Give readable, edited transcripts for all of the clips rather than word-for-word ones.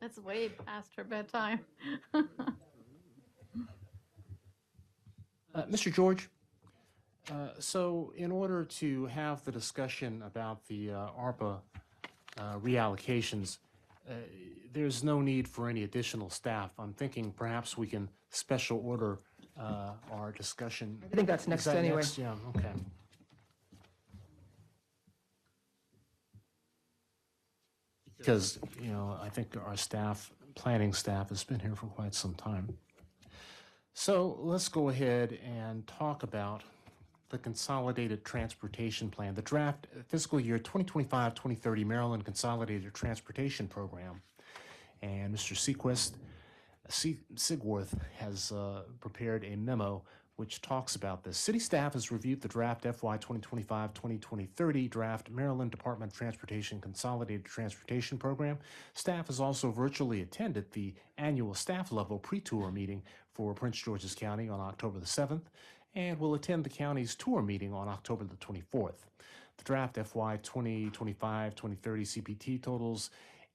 That's way past her bedtime. Mr. George, so in order to have the discussion about the ARPA reallocations, uh, there's no need for any additional staff. I'm thinking perhaps we can special order our discussion. I think that's Is next that anyway. next? Yeah, okay. Because, you know, I think our staff, planning staff, has been here for quite some time. So let's go ahead and talk about the Consolidated Transportation Plan, the draft fiscal year 2025-2030 Maryland Consolidated Transportation Program. And Mr. Sigworth has prepared a memo which talks about this. City staff has reviewed the draft FY 2025-2030 draft Maryland Department of Transportation Consolidated Transportation Program. Staff has also virtually attended the annual staff level pre-tour meeting for Prince George's County on October the 7th and will attend the county's tour meeting on October the 24th. The draft FY 2025-2030 CPT totals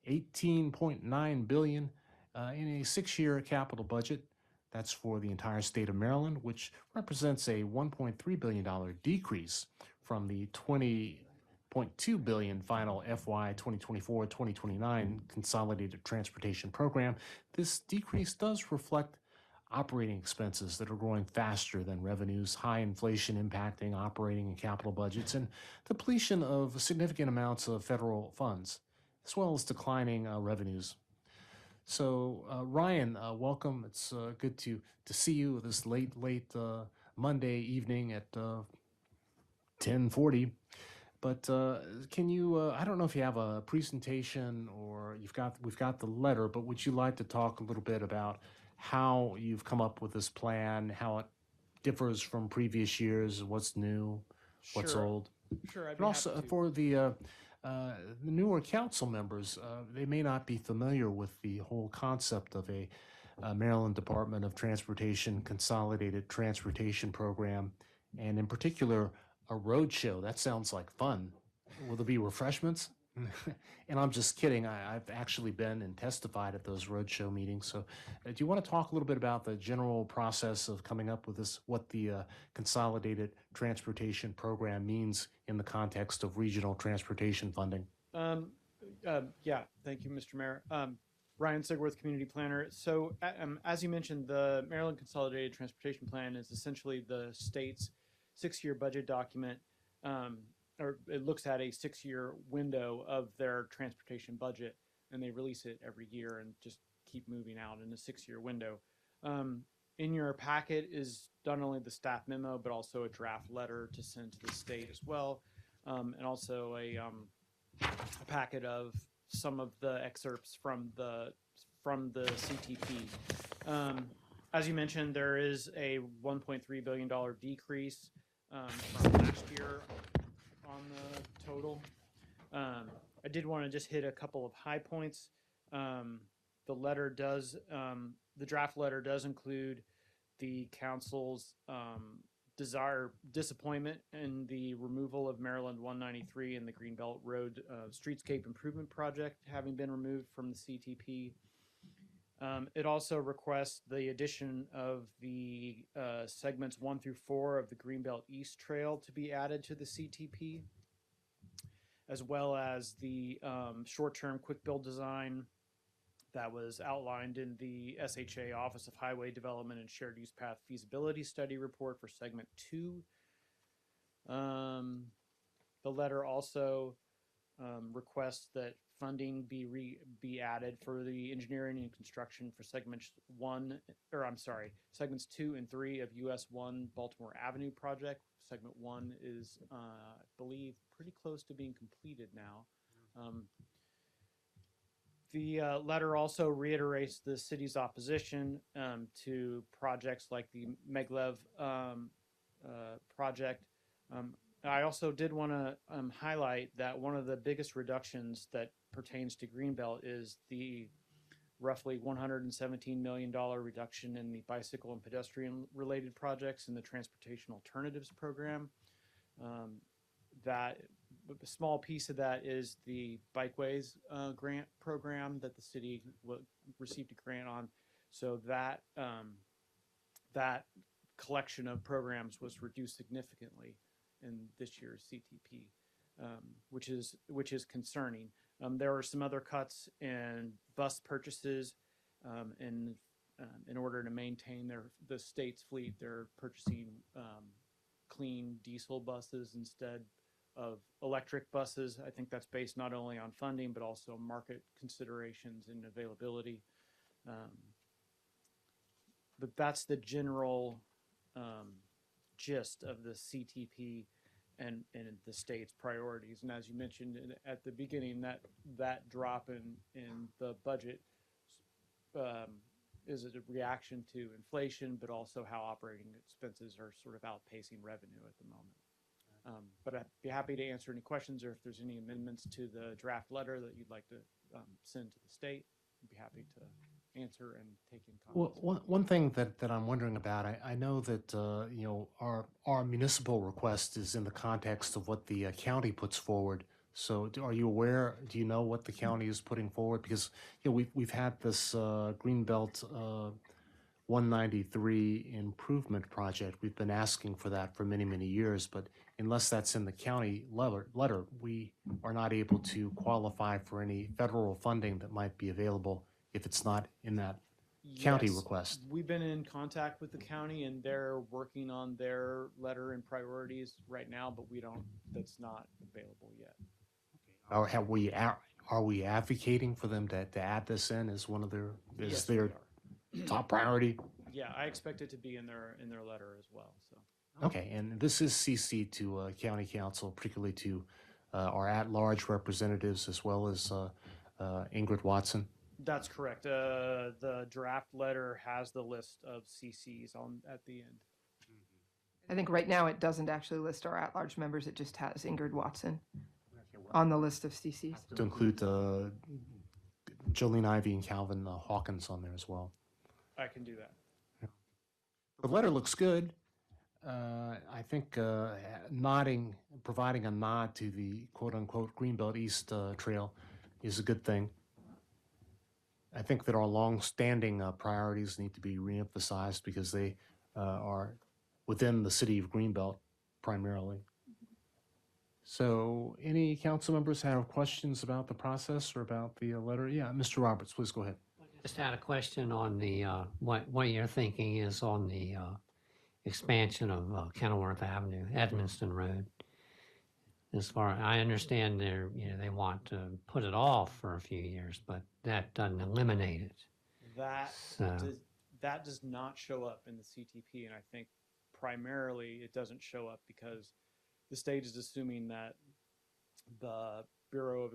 $18.9 billion in a 6-year capital budget. That's for the entire state of Maryland, which represents a $1.3 billion decrease from the $20.2 billion final FY 2024-2029 Consolidated Transportation Program. This decrease does reflect operating expenses that are growing faster than revenues, high inflation impacting operating and capital budgets, and depletion of significant amounts of federal funds, as well as declining revenues. So, Ryan, welcome. It's good to see you this late Monday evening at 10:40. But can you? I don't know if you have a presentation or we've got the letter, but would you like to talk a little bit about how you've come up with this plan, how it differs from previous years, what's new, what's Sure, old? sure, I'd And be happy also to. for the newer council members, they may not be familiar with the whole concept of a Maryland Department of Transportation Consolidated Transportation Program, and in particular, a road show. That sounds like fun. Will there be refreshments? And I'm just kidding. I've actually been and testified at those roadshow meetings. So, do you want to talk a little bit about the general process of coming up with this, what the Consolidated Transportation Program means in the context of regional transportation funding? Um, yeah, thank you, Mr. Mayor. Ryan Sigworth, Community Planner. So, as you mentioned, the Maryland Consolidated Transportation Plan is essentially the state's 6-year budget document, or it looks at a 6-year window of their transportation budget, and they release it every year and just keep moving out in a 6-year window. In your packet is not only the staff memo, but also a draft letter to send to the state as well, and also a packet of some of the excerpts from the CTP. As you mentioned, there is a $1.3 billion decrease from last year on the total. I did want to just hit a couple of high points. The letter does, the draft letter does include the council's disappointment in the removal of Maryland 193 and the Greenbelt Road Streetscape Improvement Project having been removed from the CTP. It also requests the addition of the segments 1 through 4 of the Greenbelt East Trail to be added to the CTP, as well as the short-term quick build design that was outlined in the SHA Office of Highway Development and Shared Use Path Feasibility Study Report for Segment 2. The letter also requests that funding be added for the engineering and construction for segments 2 and 3 of US 1 Baltimore Avenue project. Segment 1 is, I believe, pretty close to being completed now. The letter also reiterates the city's opposition to projects like the Meglev project. I also did want to highlight that one of the biggest reductions that pertains to Greenbelt is the roughly $117 million reduction in the bicycle and pedestrian related projects in the Transportation Alternatives Program. That a small piece of that is the bikeways grant program that the city received a grant on. So that collection of programs was reduced significantly in this year's CTP, which is concerning. There are some other cuts in bus purchases, in order to maintain the state's fleet. They're purchasing clean diesel buses instead of electric buses. I think that's based not only on funding but also market considerations and availability. But that's the general gist of the CTP and the state's priorities. And as you mentioned at the beginning, that drop in the budget is a reaction to inflation, but also how operating expenses are sort of outpacing revenue at the moment. But I'd be happy to answer any questions, or if there's any amendments to the draft letter that you'd like to send to the state, I'd be happy to answer and take in comments. Well, one thing that I'm wondering about, I know that our municipal request is in the context of what the county puts forward. So are you aware? Do you know what the county is putting forward? Because we've had this Greenbelt 193 improvement project. We've been asking for that for many years, but unless that's in the county letter, we are not able to qualify for any federal funding that might be available if it's not in that county Yes, request. we've been in contact with the county, and they're working on their letter and priorities right now, but that's not available yet. Or are we advocating for them to add this in as one of their Yes, their we are. top priority? Yeah, I expect it to be in their letter as well. So Okay, and this is CC to county council, particularly to our at-large representatives as well as Ingrid Watson. that's correct. The draft letter has the list of CCs at the end. I think right now it doesn't actually list our at-large members. It just has Ingrid Watson on the list of CCs. To include Jolene Ivy and Calvin Hawkins on there as well. I can do that. The letter looks good. I think providing a nod to the quote-unquote Greenbelt East Trail is a good thing. I think that our long-standing priorities need to be reemphasized because they are within the city of Greenbelt primarily. So any council members have questions about the process or about the letter? Yeah, Mr. Roberts, please go ahead. Just had a question on the, what your thinking is on the expansion of Kenilworth Avenue, Edmonston Road. As far I understand, they want to put it off for a few years, but that doesn't eliminate it. That does not show up in the CTP, and I think primarily it doesn't show up because the state is assuming that the Bureau of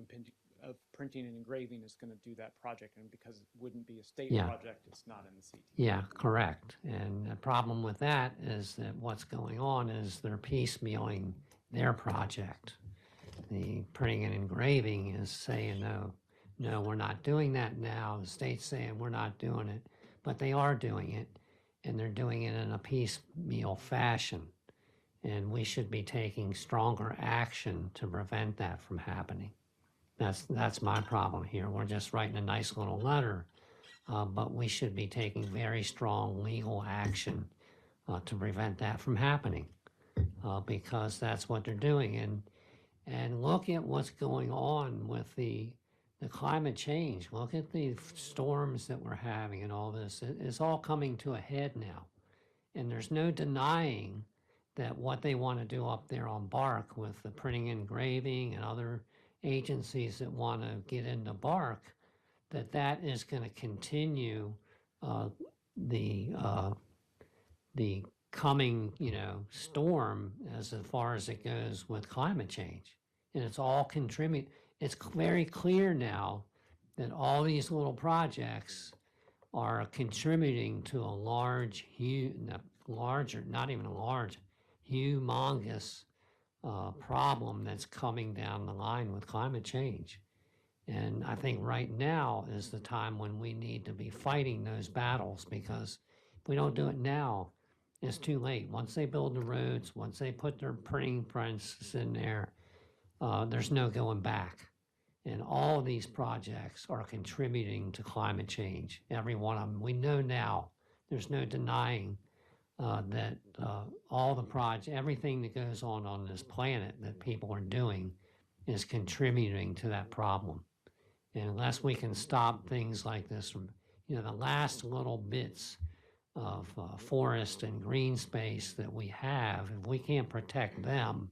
Printing and Engraving is going to do that project, and because it wouldn't be a state project, it's not in the CTP. Yeah, correct. And the problem with that is that what's going on is they're piecemealing their project. The printing and engraving is saying, no, we're not doing that now. The state's saying we're not doing it, but they are doing it, and they're doing it in a piecemeal fashion. And we should be taking stronger action to prevent that from happening. That's my problem here. We're just writing a nice little letter, but we should be taking very strong legal action to prevent that from happening, because that's what they're doing. And look at what's going on with the climate change. Look at the storms that we're having and all this. It's all coming to a head now, and there's no denying that what they want to do up there on Bark with the printing and engraving and other agencies that want to get into Bark, that is going to continue the coming storm as far as it goes with climate change. And it's all contribute. It's very clear now that all these little projects are contributing to a humongous problem that's coming down the line with climate change. And I think right now is the time when we need to be fighting those battles, because if we don't do it now, it's too late. Once they build the roads, once they put their printing presses in there, there's no going back. And all of these projects are contributing to climate change. Every one of them. We know now, there's no denying that all the projects, everything that goes on this planet that people are doing is contributing to that problem. And unless we can stop things like this from, the last little bits of forest and green space that we have, if we can't protect them,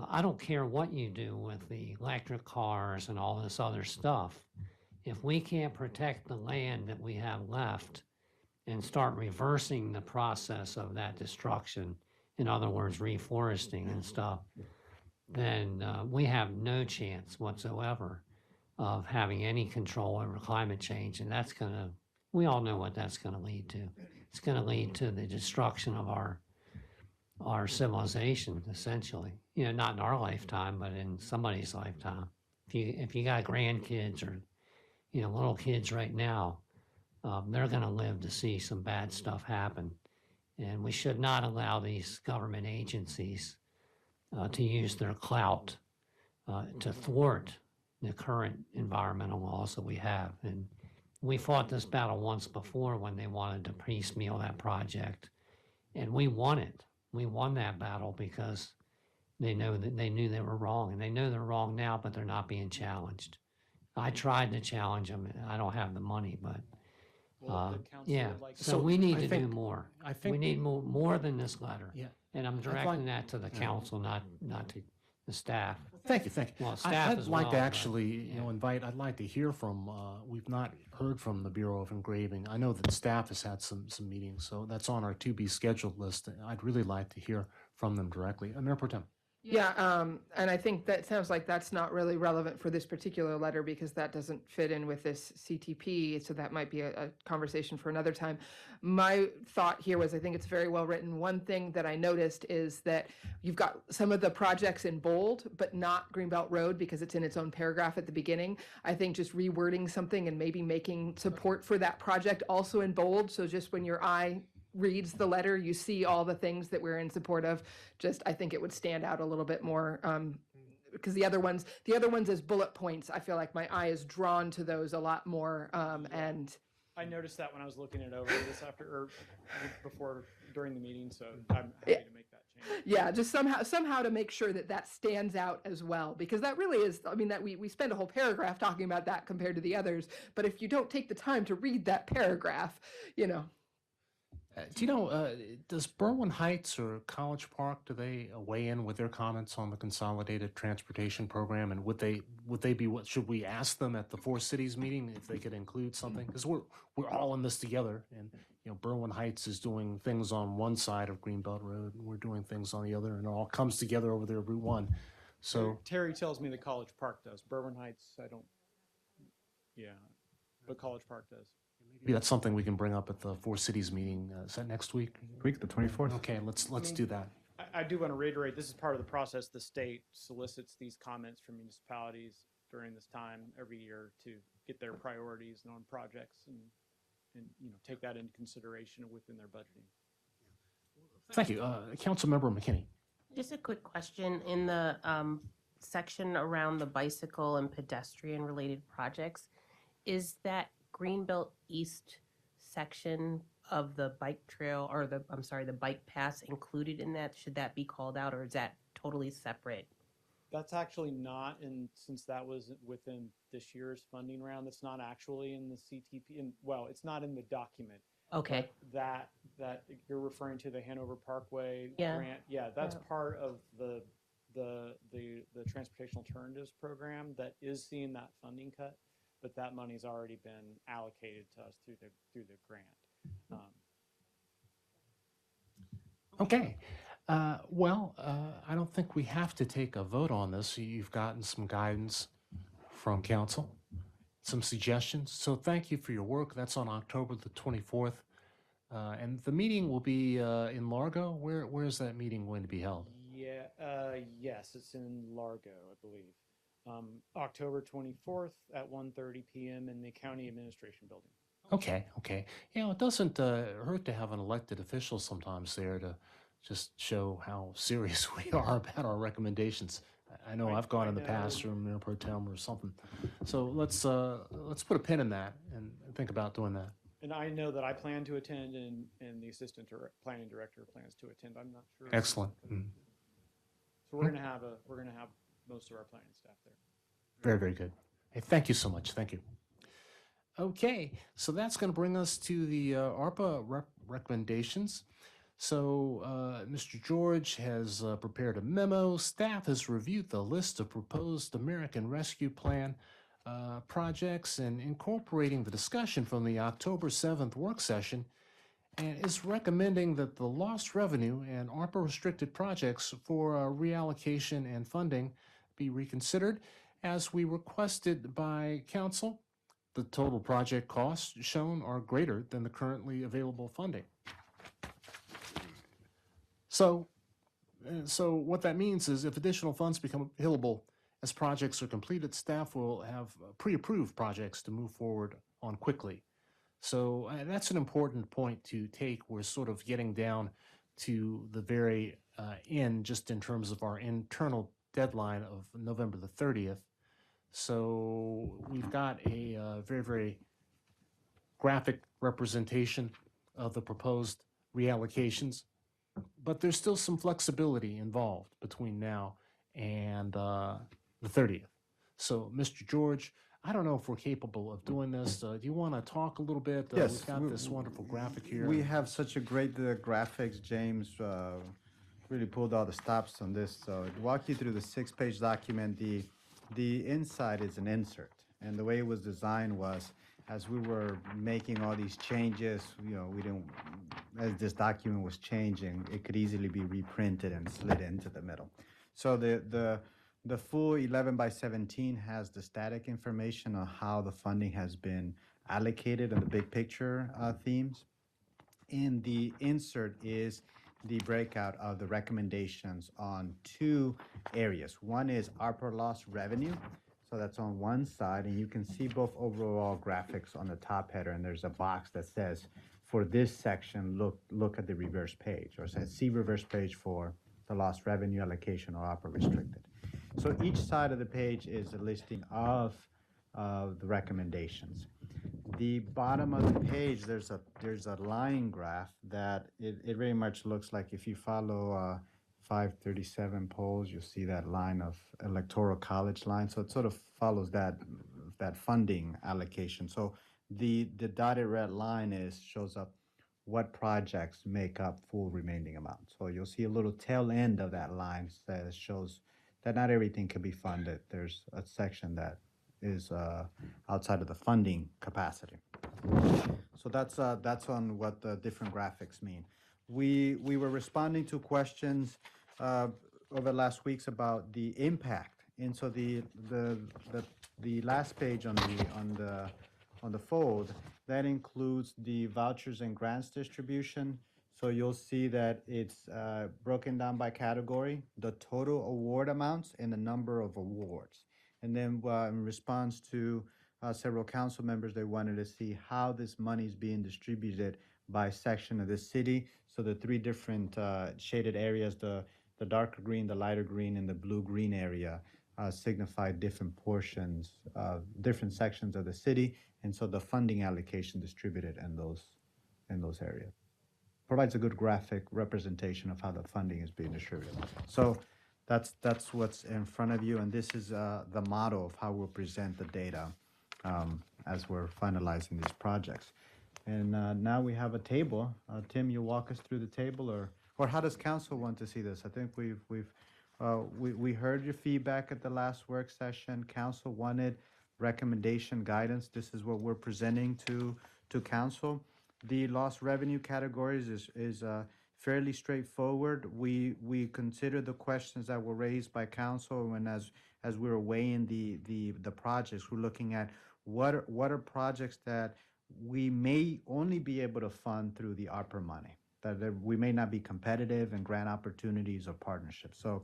I don't care what you do with the electric cars and all this other stuff. If we can't protect the land that we have left and start reversing the process of that destruction, in other words, reforesting and stuff, then we have no chance whatsoever of having any control over climate change. And we all know what that's going to lead to. It's going to lead to the destruction of our civilization, essentially. Not in our lifetime, but in somebody's lifetime. If you got grandkids or, little kids right now, they're going to live to see some bad stuff happen. And we should not allow these government agencies to use their clout to thwart the current environmental laws that we have. And we fought this battle once before when they wanted to piecemeal that project. And we won it. We won that battle because they knew they were wrong. And they know they're wrong now, but they're not being challenged. I tried to challenge them. I don't have the money, but Well, the council yeah. would like to- So we need I to do think- more. I think We need more than this letter. Yeah. And I'm like- directing that to the council, not to the staff. Thank you, thank you. Well, staff I'd as like well, to but, actually, yeah. I'd like to hear from, we've not heard from the Bureau of Engraving. I know that staff has had some meetings, so that's on our to-be scheduled list. I'd really like to hear from them directly. Mayor Pro Tem. Yeah, and I think that sounds like that's not really relevant for this particular letter because that doesn't fit in with this CTP, so that might be a conversation for another time. My thought here was I think it's very well written. One thing that I noticed is that you've got some of the projects in bold, but not Greenbelt Road because it's in its own paragraph at the beginning. I think just rewording something and maybe making support for that project also in bold, so just when your eye reads the letter, you see all the things that we're in support of. Just, I think it would stand out a little bit more because the other ones as bullet points, I feel like my eye is drawn to those a lot more. And I noticed that when I was looking it over during the meeting, so I'm happy to make that change. yeah, just somehow to make sure that that stands out as well, because that really is, I mean, that we spend a whole paragraph talking about that compared to the others. But if you don't take the time to read that paragraph, Does Berwyn Heights or College Park, do they weigh in with their comments on the consolidated transportation program? And would they be, what should we ask them at the Four Cities meeting if they could include something? Because we're all in this together, and Berwyn Heights is doing things on one side of Greenbelt Road, and we're doing things on the other, and it all comes together over there, Route 1. So Terry tells me the College Park does. Berwyn Heights, but College Park does. maybe that's something we can bring up at the Four Cities meeting. Is that next week? Week, the 24th. Okay, let's do that. I do want to reiterate, this is part of the process. The state solicits these comments from municipalities during this time every year to get their priorities on projects and take that into consideration within their budgeting. Thank you. Councilmember McKinney. Just a quick question. In the section around the bicycle and pedestrian related projects, is that Greenbelt East section of the bike trail or the bike paths included in that? Should that be called out, or is that totally separate? That's actually not since that was within this year's funding round, that's not actually in the CTP, it's not in the document. Okay. But that you're referring to, the Hanover Parkway Yeah. grant, that's part of the Transportation Alternatives Program that is seeing that funding cut, but that money's already been allocated to us through the grant. Okay. I don't think we have to take a vote on this. You've gotten some guidance from council, some suggestions. So thank you for your work. That's on October the 24th. And the meeting will be in Largo. Where is that meeting going to be held? Yes, it's in Largo, I believe. October 24th at 1:30 p.m. in the County Administration Building. Okay. It doesn't hurt to have an elected official sometimes there to just show how serious we are about our recommendations. I know I- I've gone I in the past, know. or Mayor Pro Tem or something. So let's put a pin in that and think about doing that. And I know that I plan to attend, and the assistant planning director plans to attend. I'm not sure. Excellent. Mhm. So we're gonna have most of our planning staff there. Very, very good. Hey, thank you so much. Thank you. Okay, so that's going to bring us to the ARPA recommendations. So, Mr. George has prepared a memo. Staff has reviewed the list of proposed American Rescue Plan projects and incorporating the discussion from the October 7th work session, and is recommending that the lost revenue and ARPA restricted projects for reallocation and funding be reconsidered as we requested by council. The total project costs shown are greater than the currently available funding. So what that means is if additional funds become available as projects are completed, staff will have pre-approved projects to move forward on quickly. So that's an important point to take. We're sort of getting down to the very end just in terms of our internal deadline of November the 30th. So we've got a very, very graphic representation of the proposed reallocations, but there's still some flexibility involved between now and the 30th. So, Mr. George, I don't know if we're capable of doing this. Do you want to talk a little bit? Yes, We've got this wonderful graphic here. We have such a great graphics. James really pulled all the stops on this. So to walk you through the 6-page document, the inside is an insert. And the way it was designed was, as we were making all these changes, we didn't, as this document was changing, it could easily be reprinted and slid into the middle. So the full 11 by 17 has the static information on how the funding has been allocated and the big picture themes. In the insert is the breakout of the recommendations on 2 areas. One is ARPA lost revenue. So that's on one side, and you can see both overall graphics on the top header, and there's a box that says, for this section, look at the reverse page, or it says, see reverse page for the lost revenue allocation or ARPA restricted. So each side of the page is a listing of the recommendations. The bottom of the page, there's a line graph that it very much looks like if you follow 537 polls, you'll see that line of electoral college line. So it sort of follows that funding allocation. So the dotted red line shows up what projects make up full remaining amount. So you'll see a little tail end of that line that shows that not everything can be funded. There's a section that is outside of the funding capacity. So that's on what the different graphics mean. We were responding to questions over last weeks about the impact, and so the last page on the fold that includes the vouchers and grants distribution. So you'll see that it's broken down by category, the total award amounts, and the number of awards. And then in response to several council members, they wanted to see how this money is being distributed by section of the city. So the 3 different shaded areas, the darker green, the lighter green, and the blue-green area signify different portions, different sections of the city. And so the funding allocation distributed in those areas. Provides a good graphic representation of how the funding is being distributed. So that's what's in front of you, and this is the model of how we'll present the data as we're finalizing these projects. And now we have a table. Tim, you walk us through the table, or how does council want to see this? I think we heard your feedback at the last work session. Council wanted recommendation guidance. This is what we're presenting to council. The lost revenue categories is fairly straightforward. We consider the questions that were raised by council, and as we were weighing the projects, we're looking at what are projects that we may only be able to fund through the ARPA money, that we may not be competitive in grant opportunities or partnerships. So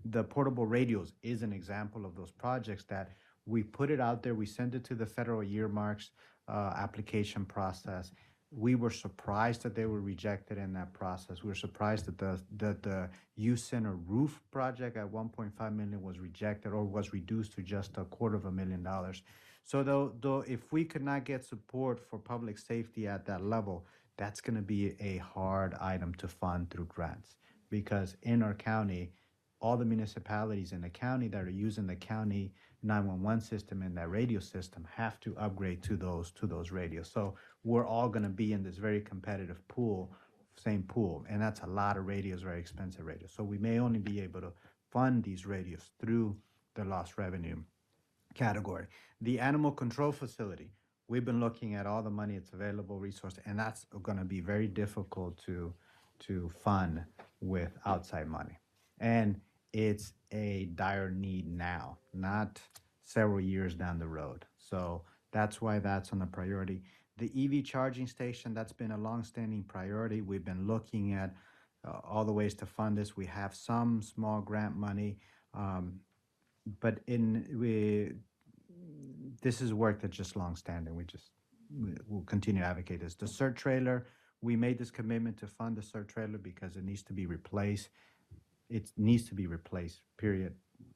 the portable radios is an example of those projects that we put it out there, we send it to the federal earmarks application process. we were surprised that they were rejected in that process. We were surprised that the youth center roof project at 1.5 million was rejected or was reduced to just $250,000. So though if we could not get support for public safety at that level, that's going to be a hard item to fund through grants, because in our county, all the municipalities in the county that are using the county 911 system and that radio system have to upgrade to those radios. So we're all going to be in this very competitive same pool, and that's a lot of radios, very expensive radios. So we may only be able to fund these radios through the lost revenue category. The animal control facility, we've been looking at all the money, it's available resource, and that's going to be very difficult to fund with outside money. And it's a dire need now, not several years down the road. So that's why that's on the priority. The EV charging station, that's been a longstanding priority. We've been looking at all the ways to fund this. We have some small grant money, but this is work that's just longstanding. We'll continue to advocate this. The CERT trailer, we made this commitment to fund the CERT trailer because it needs to be replaced. It needs to be replaced, period,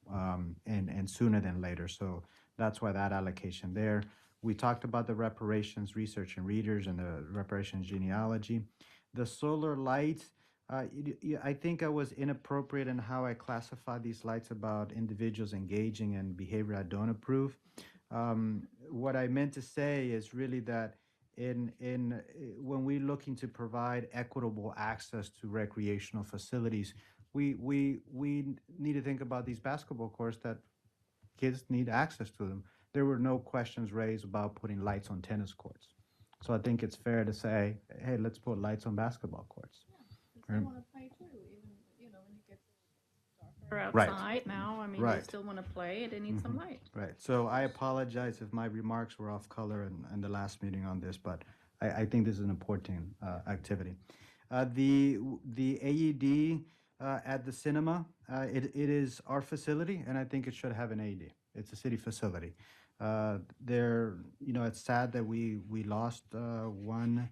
and sooner than later. So that's why that allocation there. We talked about the reparations research and readers and the reparations genealogy. The solar lights, I think I was inappropriate in how I classified these lights about individuals engaging in behavior I don't approve. What I meant to say is really that when we're looking to provide equitable access to recreational facilities, we need to think about these basketball courts that kids need access to them. There were no questions raised about putting lights on tennis courts. So I think it's fair to say, hey, let's put lights on basketball courts. They Right. want to play too, even, when it gets darker Right. outside now. I mean, they Right. still want to play. They need some light. Right. So I apologize if my remarks were off color in the last meeting on this, but I think this is an important activity. The AED at the cinema, it is our facility, and I think it should have an AED. It's a city facility. It's sad that we lost one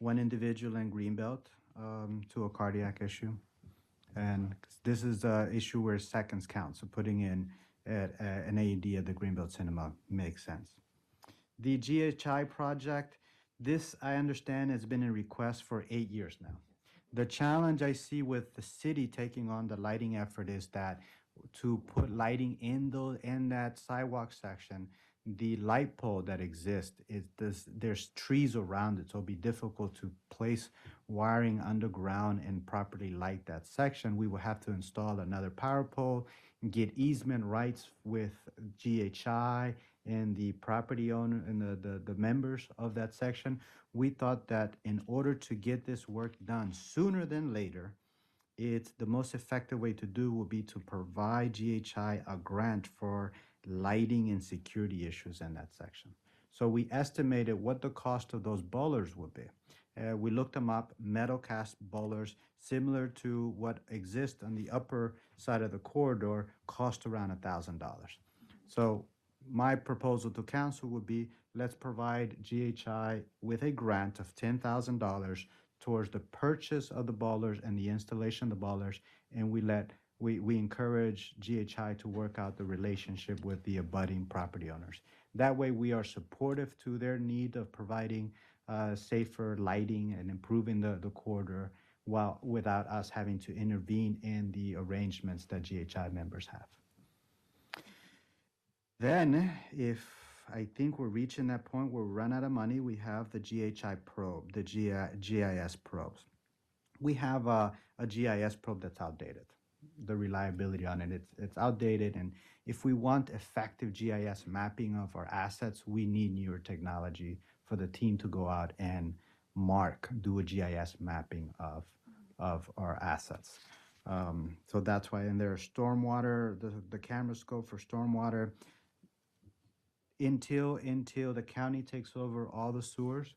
individual in Greenbelt to a cardiac issue. And this is an issue where seconds count, so putting in an AED at the Greenbelt Cinema makes sense. The GHI project, this I understand has been in request for 8 years now. The challenge I see with the city taking on the lighting effort is that to put lighting in that sidewalk section, the light pole that exists, there's trees around it, so it'll be difficult to place wiring underground and properly light that section. We will have to install another power pole, get easement rights with GHI and the property owner and the members of that section. We thought that in order to get this work done sooner than later, it's the most effective way to do would be to provide GHI a grant for lighting and security issues in that section. So we estimated what the cost of those bowlers would be. We looked them up, metal cast bowlers, similar to what exists on the upper side of the corridor, cost around $1,000. So my proposal to council would be, let's provide GHI with a grant of $10,000 towards the purchase of the ballers and the installation of the ballers, and we encourage GHI to work out the relationship with the abutting property owners. That way we are supportive to their need of providing safer lighting and improving the corridor without us having to intervene in the arrangements that GHI members have. Then, if I think we're reaching that point where we run out of money, we have the GHI probe, the GIS probes. We have a GIS probe that's outdated. The reliability on it, it's outdated, and if we want effective GIS mapping of our assets, we need newer technology for the team to go out and do a GIS mapping of our assets. So that's why, and there's stormwater, the camera scope for stormwater. Until the county takes over all the sewers,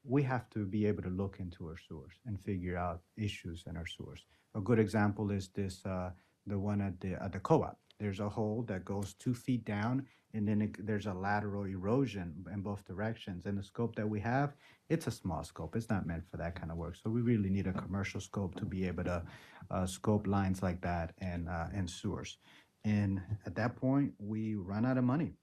we have to be able to look into our sewers and figure out issues in our sewers. A good example is this, the one at the co-op. There's a hole that goes 2 feet down, and then there's a lateral erosion in both directions. And the scope that we have, it's a small scope. It's not meant for that kind of work. So we really need a commercial scope to be able to scope lines like that and sewers. And at that point, we run out of money.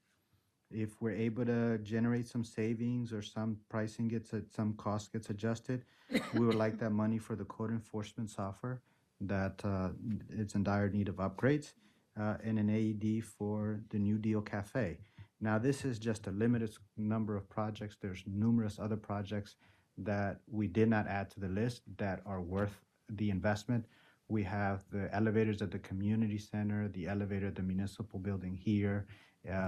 If we're able to generate some savings or some pricing some cost gets adjusted, we would like that money for the code enforcement software that it's in dire need of upgrades, and an AED for the New Deal Cafe. Now, this is just a limited number of projects. There's numerous other projects that we did not add to the list that are worth the investment. We have the elevators at the community center, the elevator at the municipal building here,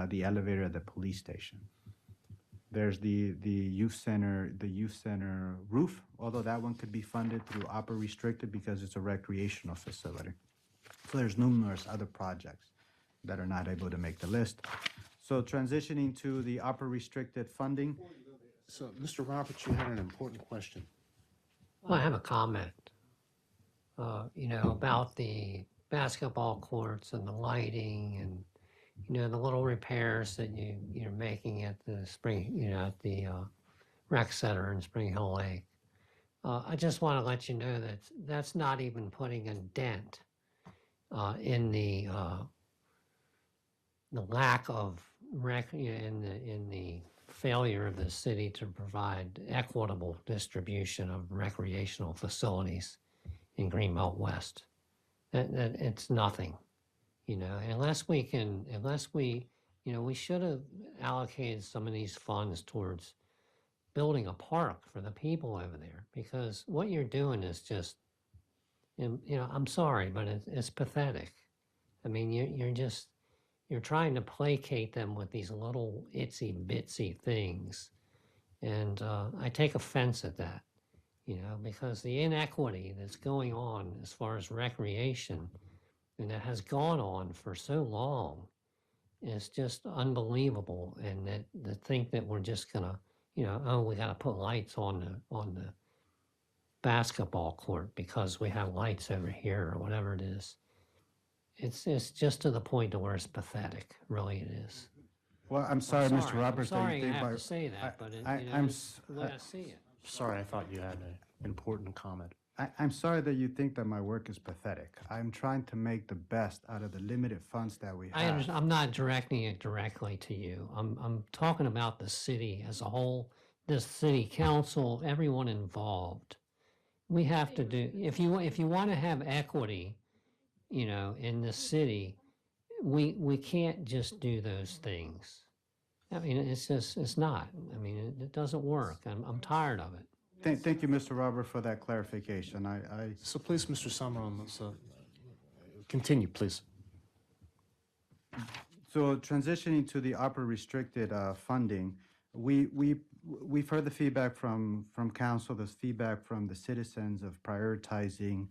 the elevator at the police station. There's the youth center roof, although that one could be funded through opera restricted because it's a recreational facility. So there's numerous other projects that are not able to make the list. So transitioning to the opera restricted funding. So, Mr. Roberts, you had an important question. Well, I have a comment, about the basketball courts and the lighting and, the little repairs that you're making at the at the rec center in Spring Hill Lake. I just want to let you know that that's not even putting a dent in the lack of in the failure of the city to provide equitable distribution of recreational facilities in Greenbelt West. That it's nothing, unless we, we should have allocated some of these funds towards building a park for the people over there, because what you're doing is just, I'm sorry, but it's pathetic. I mean, you're trying to placate them with these little itsy bitsy things. And I take offense at that, because the inequity that's going on as far as recreation, and that has gone on for so long, is just unbelievable. And that to think that we're just gonna, we got to put lights on the basketball court because we have lights over here or whatever it is. It's just to the point to where it's pathetic. Really, it is. Well, I'm sorry, Mr. Roberts. I'm that sorry you I think have my- to say that, but I'm it's the way I see it. Sorry, I thought you had an important comment. I'm sorry that you think that my work is pathetic. I'm trying to make the best out of the limited funds that we I have. understand. I'm not directing it directly to you. I'm talking about the city as a whole, the city council, everyone involved. We have to do, if you want to have equity, in the city, we can't just do those things. I mean, it's not. I mean, it doesn't work. I'm tired of it. Thank you, Mr. Robert, for that clarification. So please, Mr. Summerlin, let's continue, please. So transitioning to the opera restricted funding, we've heard the feedback from council, the feedback from the citizens of prioritizing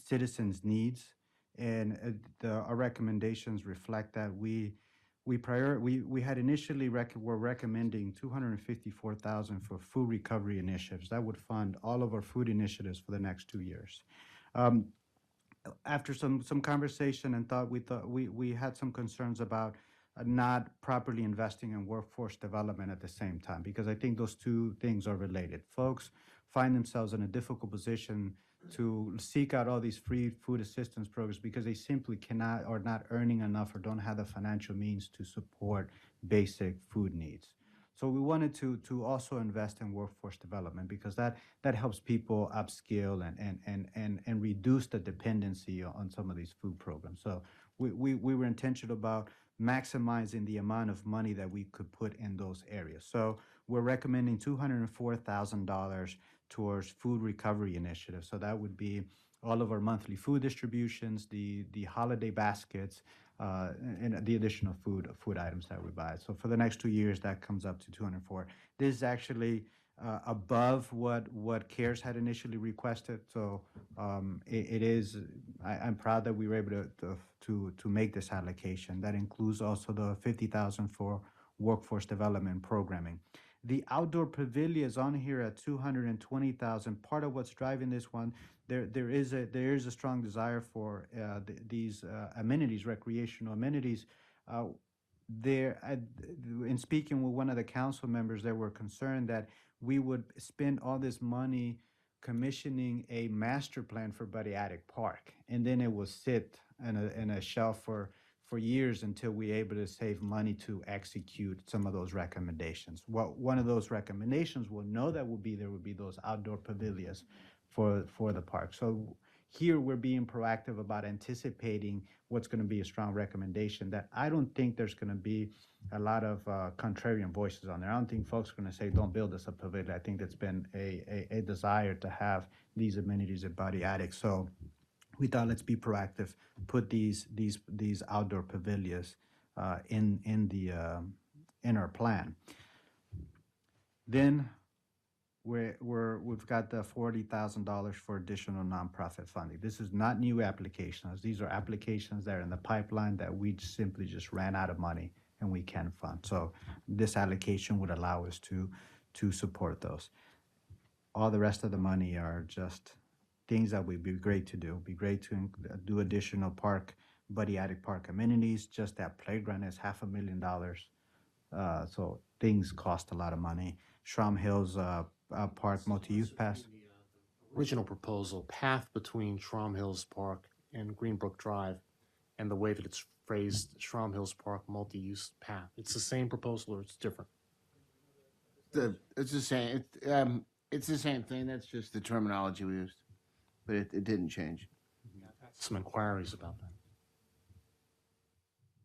citizens' needs, and our recommendations reflect that we had initially were recommending $254,000 for food recovery initiatives. That would fund all of our food initiatives for the next 2 years. After some conversation and thought, we had some concerns about not properly investing in workforce development at the same time, because I think those two things are related. Folks find themselves in a difficult position to seek out all these free food assistance programs because they simply cannot or not earning enough or don't have the financial means to support basic food needs. So we wanted to also invest in workforce development because that helps people upskill and reduce the dependency on some of these food programs. So we were intentional about maximizing the amount of money that we could put in those areas. So we're recommending $204,000 towards food recovery initiatives. So that would be all of our monthly food distributions, the holiday baskets, and the additional food items that we buy. So for the next 2 years, that comes up to 204. This is actually above what CARES had initially requested. So it is. I'm proud that we were able to make this allocation. That includes also the $50,000 for workforce development programming. The outdoor pavilion is on here at $220,000. Part of what's driving this one, there is a strong desire for these amenities, recreational amenities. there, in speaking with one of the council members, they were concerned that we would spend all this money commissioning a master plan for Buddy Attic Park, and then it will sit in a shelf for years until we're able to save money to execute some of those recommendations. What one of those recommendations we'll know that will be there would be those outdoor pavilions for the park. So here we're being proactive about anticipating what's going to be a strong recommendation that I don't think there's going to be a lot of contrarian voices on there. I don't think folks are going to say, don't build us a pavilion. I think that's been a desire to have these amenities at Buddy Attic. So we thought, let's be proactive, put these outdoor pavilions in our plan. Then we've got the $40,000 for additional nonprofit funding. This is not new applications. These are applications that are in the pipeline that we simply just ran out of money and we can fund. So this allocation would allow us to support those. All the rest of the money are just things that would be great to do. It'd be great to do additional Buddy Attic Park amenities. Just that playground is $500,000. So things cost a lot of money. Shrum Hills Park multi-use pass. Original proposal, path between Shrum Hills Park and Greenbrook Drive, and the way that it's phrased, Shrum Hills Park multi-use path. It's the same proposal or it's different? It's the same. It's the same thing. That's just the terminology we used, but it didn't change. Some inquiries about that.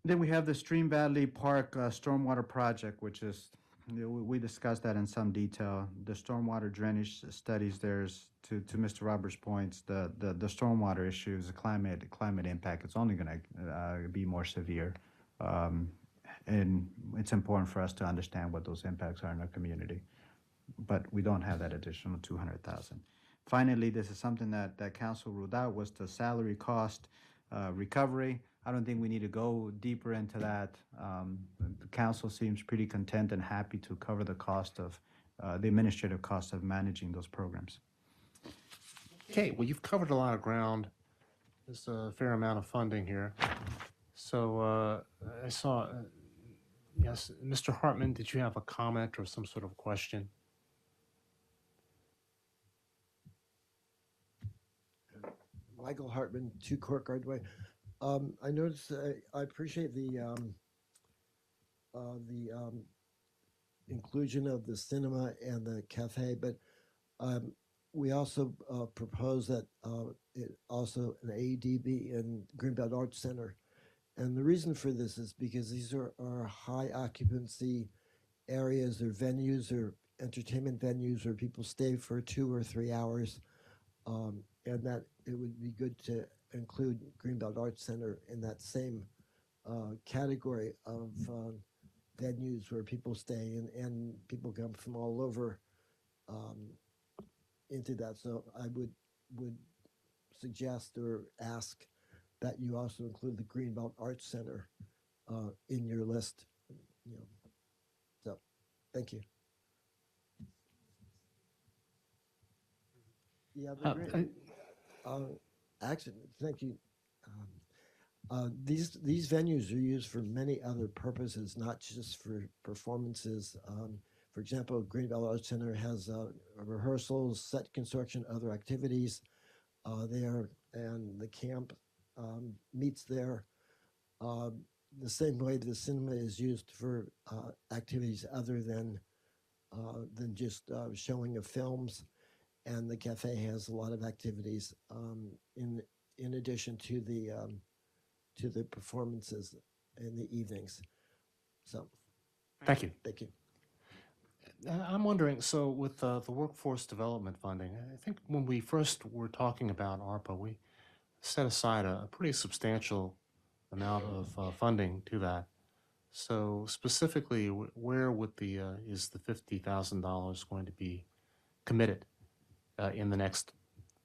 Then we have the Stream Valley Park stormwater project, which is, we discussed that in some detail. The stormwater drainage studies, there's, to Mr. Roberts' points, the stormwater issue is a climate impact. It's only going to be more severe. And it's important for us to understand what those impacts are in our community. But we don't have that additional 200,000. Finally, this is something that council ruled out, was the salary cost recovery. I don't think we need to go deeper into that. The council seems pretty content and happy to cover the cost of the administrative cost of managing those programs. Okay, well, you've covered a lot of ground. There's a fair amount of funding here. So I saw, yes, Mr. Hartman, did you have a comment or some sort of question? Michael Hartman, 2 Courtyard Way. I noticed, I appreciate the inclusion of the cinema and the cafe, but we also propose that it also an AEDB in Greenbelt Arts Center. And the reason for this is because these are high occupancy areas or venues or entertainment venues where people stay for 2 or 3 hours, and that it would be good to include Greenbelt Arts Center in that same category of venues where people stay and people come from all over into that. So I would suggest or ask that you also include the Greenbelt Arts Center in your list. You know. So, thank you. Yeah, actually, thank you. These venues are used for many other purposes, not just for performances. For example, Greenbelt Arts Center has rehearsals, set construction, other activities there, and the camp meets there. The same way the cinema is used for activities other than just showing of films, and the cafe has a lot of activities in addition to the performances in the evenings. So, Thank you. thank you. I'm wondering, so with the workforce development funding, I think when we first were talking about ARPA, we set aside a pretty substantial amount of funding to that. So specifically, where would is the $50,000 going to be committed in the next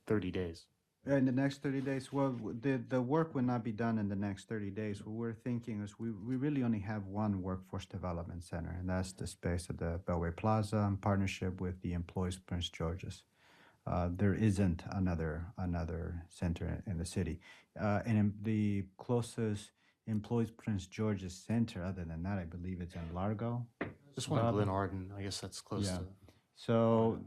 30 days? In the next 30 days, well, the work will not be done in the next 30 days. What we're thinking is we really only have one workforce development center, and that's the space at the Beltway Plaza in partnership with the employees of Prince George's. There isn't another center in the city. And the closest employs Prince George's Center. Other than that, I believe it's in Largo. This one in Bob? Glen Arden, I guess that's close Yeah. to. So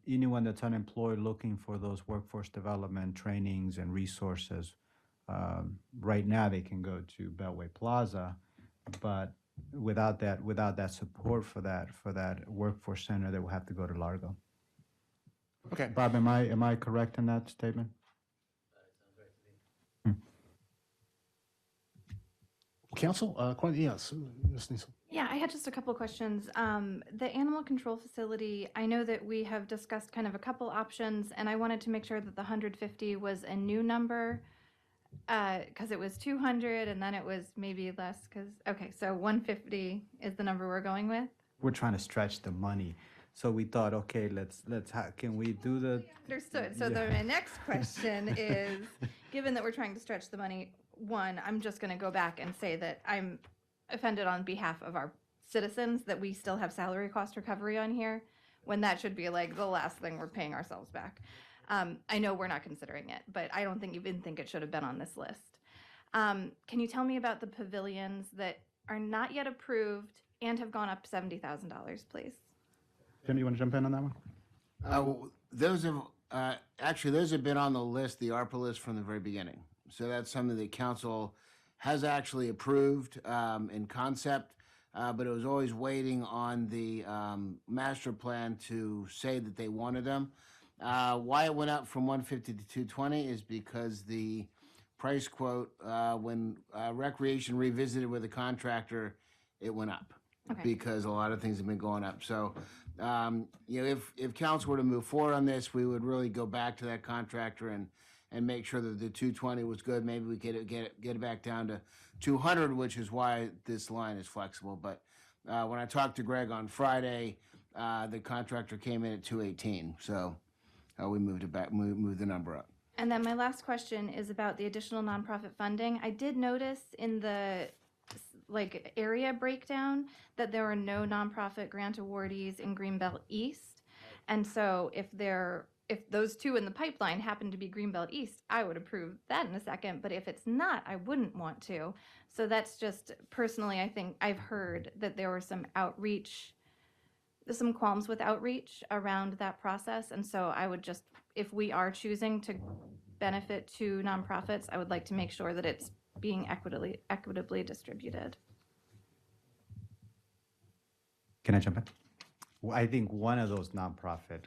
anyone that's unemployed looking for those workforce development trainings and resources, right now they can go to Beltway Plaza, but without that support for that workforce center, they will have to go to Largo. Okay. Bob, am I correct in that statement? Council, yes, Ms. Niesel. Yeah, I had just a couple questions. The animal control facility, I know that we have discussed kind of a couple options, and I wanted to make sure that the 150 was a new number, because it was 200, and then it was maybe less, okay, so 150 is the number we're going with? We're trying to stretch the money, so we thought, okay, can we do the? Understood. So Yeah. my next question is, given that we're trying to stretch the money, one, I'm just going to go back and say that I'm offended on behalf of our citizens that we still have salary cost recovery on here, when that should be like the last thing we're paying ourselves back. I know we're not considering it, but I don't even think it should have been on this list. Can you tell me about the pavilions that are not yet approved and have gone up $70,000, please? Jim, you want to jump in on that one? Those have been on the list, the ARPA list from the very beginning. So that's something the council has actually approved in concept, but it was always waiting on the master plan to say that they wanted them. Why it went up from 150 to 220 is because the price quote, when Recreation revisited with the contractor, it went up. Okay. Because a lot of things have been going up. So, if council were to move forward on this, we would really go back to that contractor and make sure that the 220 was good. Maybe we get it back down to 200, which is why this line is flexible. But when I talked to Greg on Friday, the contractor came in at 218. So we moved it back, moved the number up. And then my last question is about the additional nonprofit funding. I did notice in the area breakdown that there were no nonprofit grant awardees in Greenbelt East. And so if those two in the pipeline happen to be Greenbelt East, I would approve that in a second. But if it's not, I wouldn't want to. So that's just personally, I think I've heard that there were some qualms with outreach around that process. And so I would just, if we are choosing to benefit to nonprofits, I would like to make sure that it's being equitably distributed. Can I jump in? Well, I think one of those nonprofit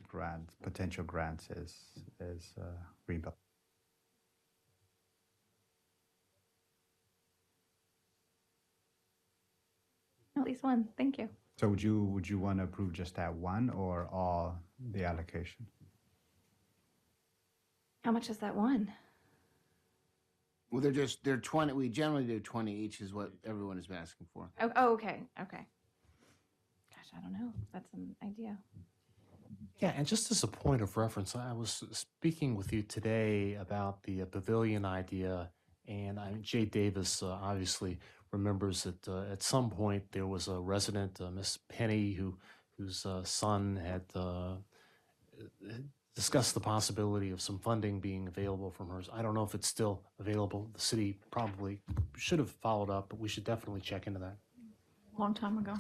potential grants is Greenbelt. At least one. Thank you. So would you want to approve just that one or all the allocation? How much is that one? Well, they're 20. We generally do 20 each is what everyone has been asking for. Oh, okay. Okay. Gosh, I don't know. That's an idea. Yeah, and just as a point of reference, I was speaking with you today about the pavilion idea, and Jay Davis obviously remembers that at some point there was a resident, Miss Penny, whose son had discussed the possibility of some funding being available from hers. I don't know if it's still available. The city probably should have followed up, but we should definitely check into that. Long time ago.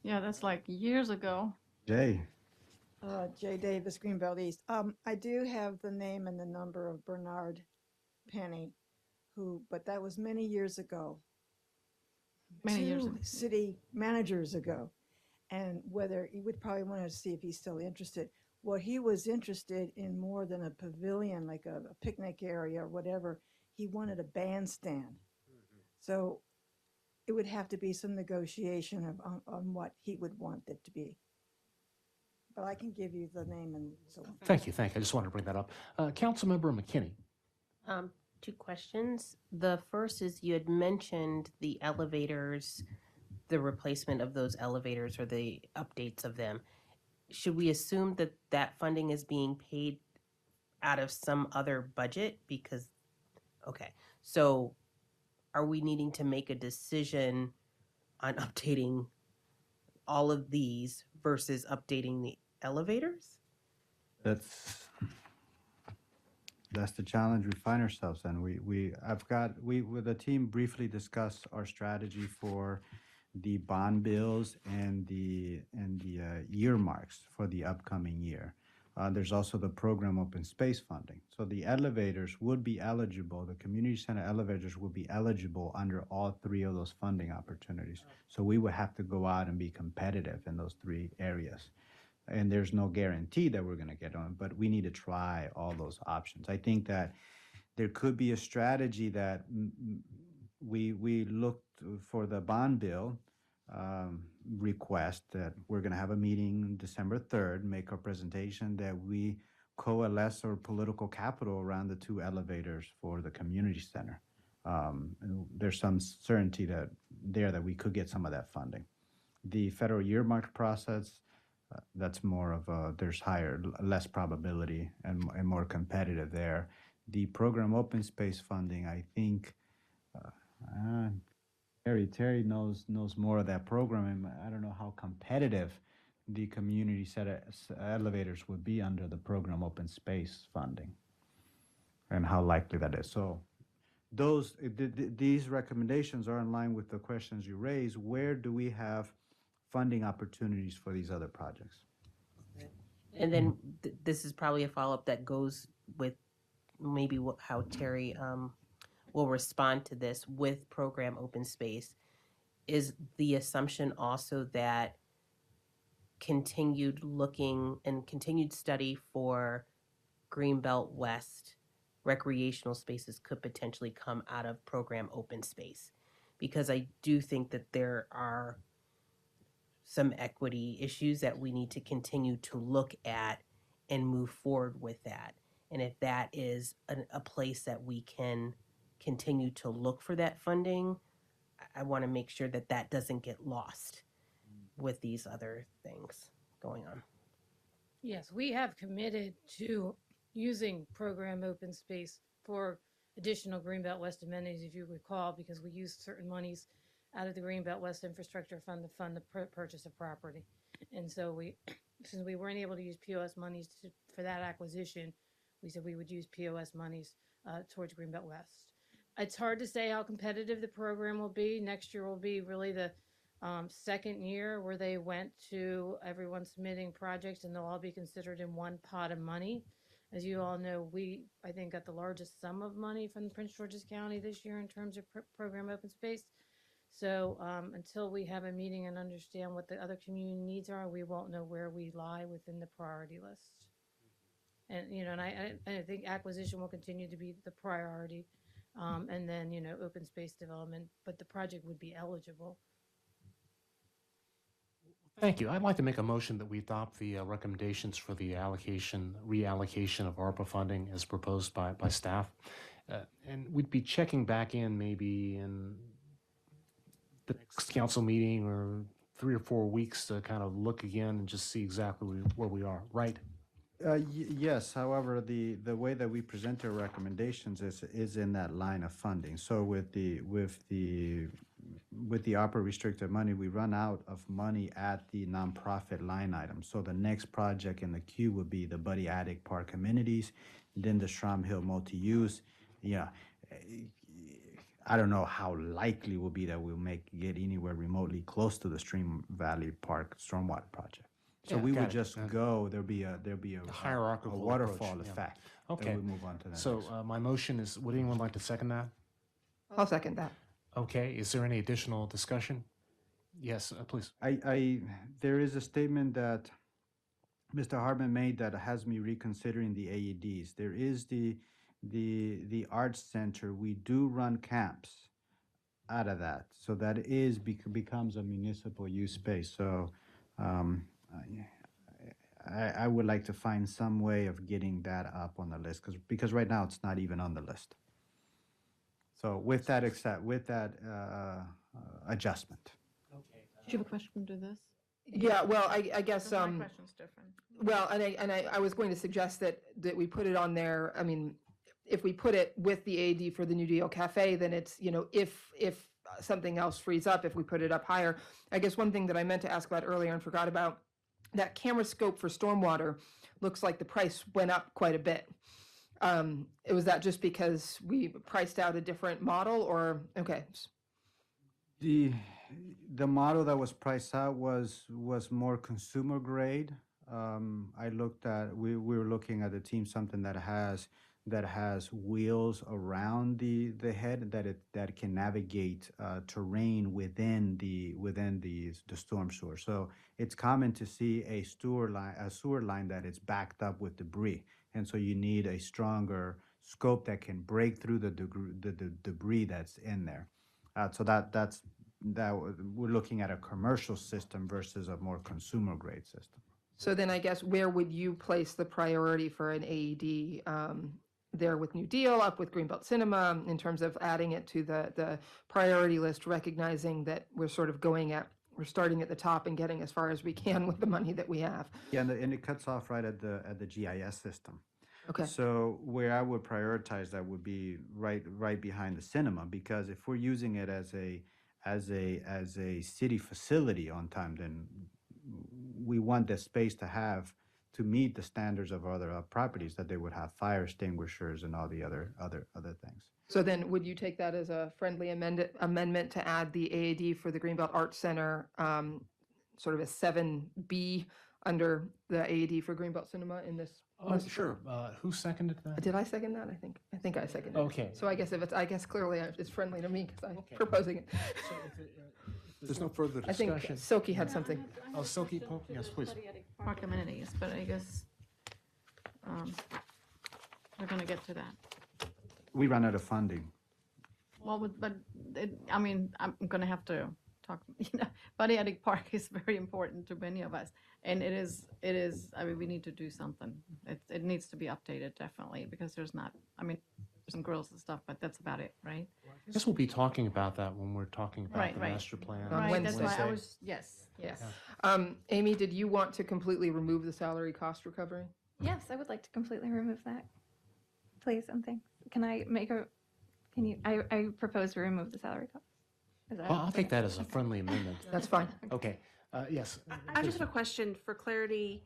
Yeah, that's like years ago. Jay. Jay Davis, Greenbelt East. I do have the name and the number of Bernard Penny, but that was many years ago. Many years Two ago. city managers ago. And whether you would probably want to see if he's still interested. Well, he was interested in more than a pavilion, like a picnic area or whatever. He wanted a bandstand. So it would have to be some negotiation on what he would want it to be. But I can give you the name and so on. Thank you. I just wanted to bring that up. Councilmember McKinney. 2 questions. The first is you had mentioned the elevators, the replacement of those elevators or the updates of them. Should we assume that that funding is being paid out of some other budget? Okay, so are we needing to make a decision on updating all of these versus updating the elevators? that's the challenge we find ourselves in. We with the team briefly discussed our strategy for the bond bills and the earmarks for the upcoming year. There's also the program open space funding. So the elevators would be eligible, the community center elevators would be eligible under all three of those funding opportunities. So we would have to go out and be competitive in those three areas. And there's no guarantee that we're going to get on, but we need to try all those options. I think that there could be a strategy that we looked for the bond bill request that we're going to have a meeting December 3rd, make our presentation that we coalesce our political capital around the two elevators for the community center. And there's some certainty that we could get some of that funding. The federal earmark process, that's more of a, there's less probability and more competitive there. The program open space funding, I think, Terry knows more of that program, and I don't know how competitive the community set elevators would be under the program open space funding, and how likely that is. So, these recommendations are in line with the questions you raised. Where do we have funding opportunities for these other projects? And then this is probably a follow-up that goes with maybe how Terry will respond to this with program open space. Is the assumption also that continued looking and continued study for Greenbelt West recreational spaces could potentially come out of program open space? Because I do think that there are some equity issues that we need to continue to look at and move forward with that. And if that is a place that we can continue to look for that funding, I want to make sure that that doesn't get lost with these other things going on. Yes, we have committed to using program open space for additional Greenbelt West amenities, if you recall, because we used certain monies out of the Greenbelt West Infrastructure Fund to fund the purchase of property. And so since we weren't able to use POS monies for that acquisition, we said we would use POS monies towards Greenbelt West. It's hard to say how competitive the program will be. Next year will be really the second year where they went to everyone submitting projects, and they'll all be considered in one pot of money. As you all know, I think, got the largest sum of money from Prince George's County this year in terms of program open space. So until we have a meeting and understand what the other community needs are, we won't know where we lie within the priority list. And, and I think acquisition will continue to be the priority. And then, open space development, but the project would be eligible. Thank you. I'd like to make a motion that we adopt the recommendations for the reallocation of ARPA funding as proposed by staff. And we'd be checking back in maybe in the next council meeting or 3 or 4 weeks to kind of look again and just see exactly where we are, right? Yes, however, the way that we present our recommendations is in that line of funding. So with the ARPA restricted money, we run out of money at the nonprofit line item. So the next project in the queue would be the Buddy Attic Park Amenities, then the Strom Hill Multi-Use. Yeah, I don't know how likely it will be that we'll get anywhere remotely close to the Stream Valley Park Stormwater Project. So we would just go. There'll be a hierarchical waterfall approach, yeah. effect. Okay. Then we move on to that. So my motion is, would anyone like to second that? I'll second that. Okay, is there any additional discussion? Yes, please. There is a statement that Mr. Hartman made that has me reconsidering the AEDs. There is the Arts Center. We do run camps out of that, so that becomes a municipal use space. So I would like to find some way of getting that up on the list because right now it's not even on the list. So with that adjustment. Do you have a question to this? Yeah, well, I guess, My question's different. well, and I was going to suggest that we put it on there. I mean, if we put it with the AD for the New Deal Cafe, then it's, if something else frees up, if we put it up higher. I guess one thing that I meant to ask about earlier and forgot about, that camera scope for stormwater looks like the price went up quite a bit. Was that just because we priced out a different model or, okay. The the model that was priced out was more consumer grade. I looked at we were looking at the team something that has wheels around the head that can navigate terrain within the storm sewer. So it's common to see a sewer line that is backed up with debris, and so you need a stronger scope that can break through the debris that's in there. So that's we're looking at a commercial system versus a more consumer grade system. So then I guess where would you place the priority for an AED? There with New Deal, up with Greenbelt Cinema, in terms of adding it to the priority list, recognizing that we're starting at the top and getting as far as we can with the money that we have. Yeah, and it cuts off right at the GIS system. Okay. So where I would prioritize that would be right behind the cinema, because if we're using it as a city facility on time, then we want the space to meet the standards of other properties, that they would have fire extinguishers and all the other things. So then would you take that as a friendly amendment to add the AAD for the Greenbelt Arts Center, sort of a 7B under the AAD for Greenbelt Cinema in this list? Sure. Who seconded that? Did I second that? I think I seconded it. Okay. So I guess clearly it's friendly to me because I'm proposing it. If there's no further I think discussion. Silky had something. Oh, Silky Poke, yes, please. Park amenities, but I guess we're gonna get to that. We ran out of funding. Well, I mean, I'm gonna have to talk, Bariatric Park is very important to many of us. And it is, I mean, we need to do something. It needs to be updated definitely, because there's not, I mean, there's some grills and stuff, but that's about it, right? I guess we'll be talking about that when we're talking about Right, the right. master plan. Right, that's why I Wednesday. was, yes. Amy, did you want to completely remove the salary cost recovery? Yes, I would like to completely remove that. Please and thanks. I propose to remove the salary cost. Is that Well, I'll take that as a friendly amendment. That's fine. Okay, yes. I just have a question for clarity.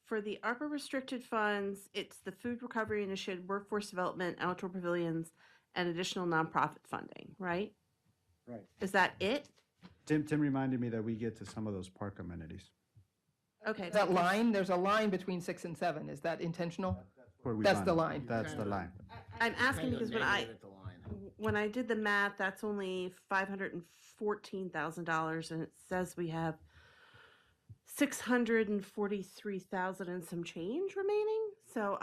For the ARPA restricted funds, it's the Food Recovery Initiative, Workforce Development, Outdoor Pavilions, and additional nonprofit funding, right? Right. Is that it? Tim reminded me that we get to some of those park amenities. Okay. That line, there's a line between 6 and 7. Is that intentional? Where we That's run the it. line. That's the line. I'm asking because when Negative at the line. when I did the math, that's only $514,000, and it says we have 643,000 and some change remaining. So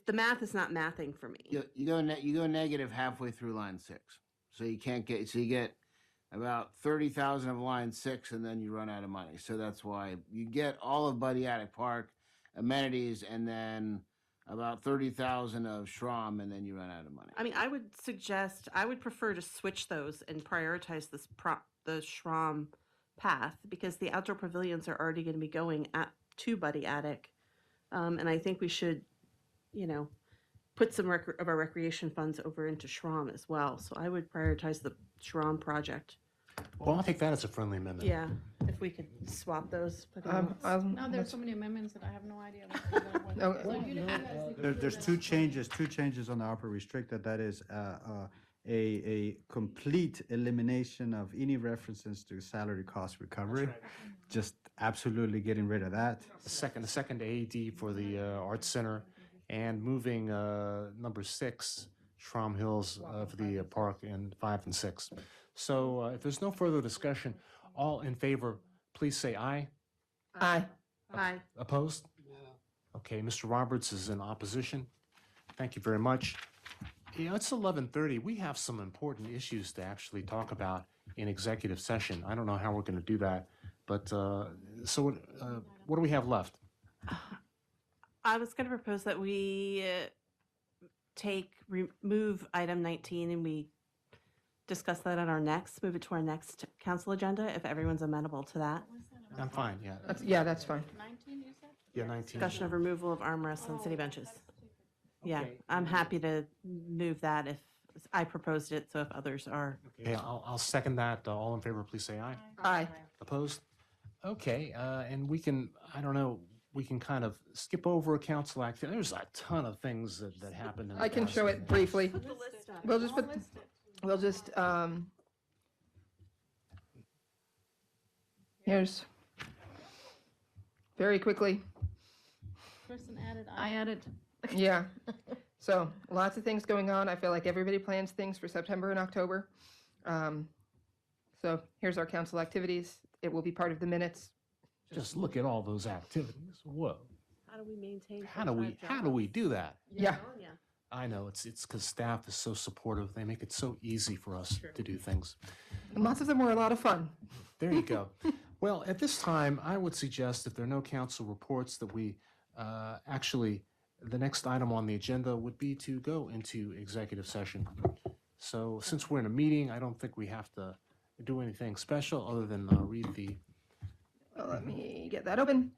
the math is not mathing for me. You go negative halfway through line 6, so you get about 30,000 of line 6, and then you run out of money. So that's why you get all of Bariatric Park amenities, and then about 30,000 of Schramm, and then you run out of money. I mean, I would prefer to switch those and prioritize the Schramm path, because the outdoor pavilions are already going to be going to Buddy Attic. And I think we should, put some of our recreation funds over into Schramm as well. So I would prioritize the Schramm project. Well, I'll take that as a friendly amendment. Yeah, if we could swap those. put them on. Now, there's so many amendments that I have no idea. what- Okay. So you guys- There's two changes on the ARPA restricted. That is a complete elimination of any references to salary cost recovery. Just absolutely getting rid of that. The second AED for the Arts Center, and moving number 6, Schramm Hills, for the park in 5 and 6. So if there's no further discussion, all in favor, please say aye. Aye. Aye. Opposed? Okay, Mr. Roberts is in opposition. Thank you very much. It's 11:30. We have some important issues to actually talk about in executive session. I don't know how we're going to do that, but so what do we have left? I was going to propose that we remove item 19 and we discuss that on move it to our next council agenda, if everyone's amenable to that. I'm fine, yeah. That's fine. 19, you said? Yeah, 19. Discussion of removal of armrests on city benches. Yeah, Okay. I'm happy to move that if I proposed it, so if others are. Okay, I'll second that. All in favor, please say aye. Aye. Opposed? Okay, and we can, I don't know, we can kind of skip over a council activity. There's a ton of things that happened. In the I can past. show it briefly. Put the list up. We'll just I'll put, list it. we'll just, here's, very quickly, Person added. I added. yeah. So lots of things going on. I feel like everybody plans things for September and October. So here's our council activities. It will be part of the minutes. Just look at all those activities. Whoa. How do we maintain? How do we do that? Yeah. Yeah. I know it's because staff is so supportive. They make it so easy for us to do things. And lots of them were a lot of fun. There you go. Well, at this time, I would suggest if there are no council reports that we actually, the next item on the agenda would be to go into executive session. So since we're in a meeting, I don't think we have to do anything special other than read the. Well, let me get that open.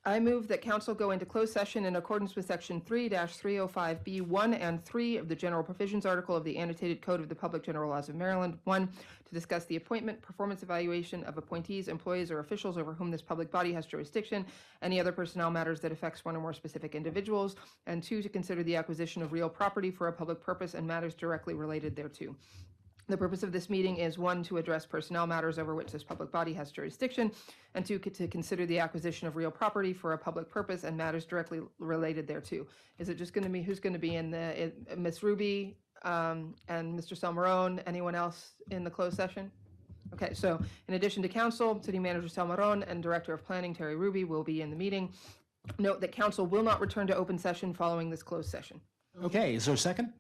I move that council go into closed session in accordance with section 3-305B1 and 3 of the general provisions article of the annotated code of the public general laws of Maryland. 1, to discuss the appointment, performance evaluation of appointees, employees, or officials over whom this public body has jurisdiction, any other personnel matters that affects one or more specific individuals, and 2, to consider the acquisition of real property for a public purpose and matters directly related thereto. The purpose of this meeting is 1, to address personnel matters over which this public body has jurisdiction, and 2, to consider the acquisition of real property for a public purpose and matters directly related thereto. Is it just going to be, who's going to be in the, Ms. Ruby and Mr. Salmarone, anyone else in the closed session? Okay, so in addition to council, City Manager Salmarone and Director of Planning Terry Ruby will be in the meeting. Note that council will not return to open session following this closed session. Okay, is there a second?